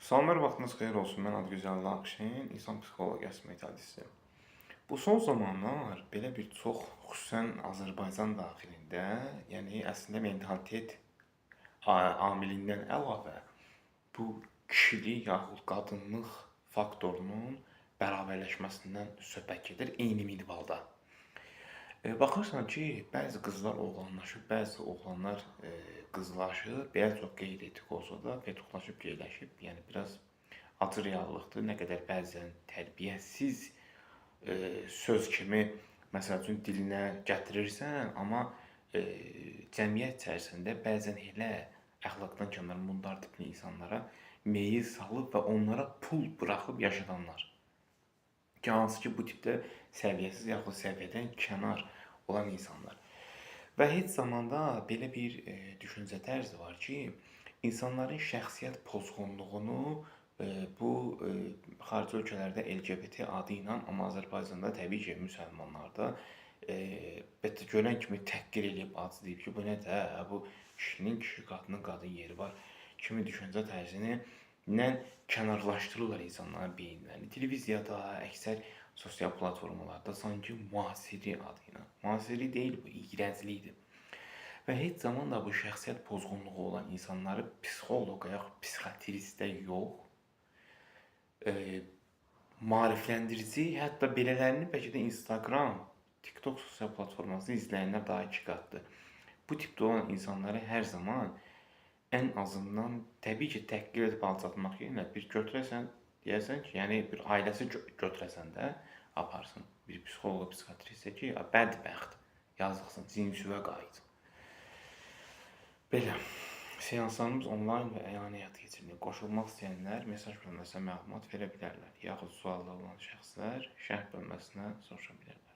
Salamlar, vaxtınız xeyir olsun. Mən Adgözəl Akşin, insan psixologiyası metodisi. Bu son zamanlar belə bir çox, xüsusən Azərbaycan daxilində, yəni əslində mentalitet amilindən əlavə bu kişilik yaxud qadınlıq faktorunun bərabərləşməsindən söhbət gedir eyni minvalda. Baxırsan ki, bəzi qızlar oğlanlaşır, bəzi oğlanlar qızlaşır. Belə çox qeyri-etik olsa da, fetuşlaşıb, geyləşib. Yəni biraz acı reallıqdır. Nə qədər bəzən tərbiyəsiz söz kimi məsəl üçün dilinə gətirirsən, amma cəmiyyət içərisində bəzən elə əxlaqdan kənar mundar tipli insanlara meyil salıb və onlara pul buraxıb yaşadanlar. Ki, hansı ki, bu tipdə səviyyəsiz yaxud səviyyədən kənar olan insanlar. Və heç zamanda belə bir düşüncə tərzi var ki, insanların şəxsiyyət pozğunluğunu bu xarici ölkələrdə LGBT adı ilə, amma Azərbaycanda təbii ki, müsəlmanlarda görən kimi təhqir edib, acı deyib ki, bu nədir, bu kişinin kişi, qadının qadın yeri var kimi düşüncə tərzini kənarlaşdırırlar insanların beyinlərini. Televiziyada, əksər sosial platformalarda sanki müasiri adı ilə. Müasiri deyil, bu iyrənclikdir. Və heç zaman da bu şəxsiyyət pozğunluğu olan insanları psixoloqa yaxud psixiatristə yox, maarifləndirici, hətta belələrini bəlkə də Instagram, TikTok sosial platformasını izləyənlər daha 2 qatdır. Bu tipdə olan insanları hər zaman ən azından təbii ki, təhqir edib alçatmaq yerinə bir götürəsən, deyəsən ki, yəni bir ailəsi götürəsən də aparsın bir psixoloqa, psixiatristə ki, bədbəxt, yazıqsın, zinsüvə qayıt. Belə, seanslarımız onlayn və əyani həyata keçirilir. Qoşulmaq istəyənlər mesaj bölməsinə məlumat verə bilərlər, yaxud sualları olan şəxslər şərh bölməsinə soruşa bilərlər.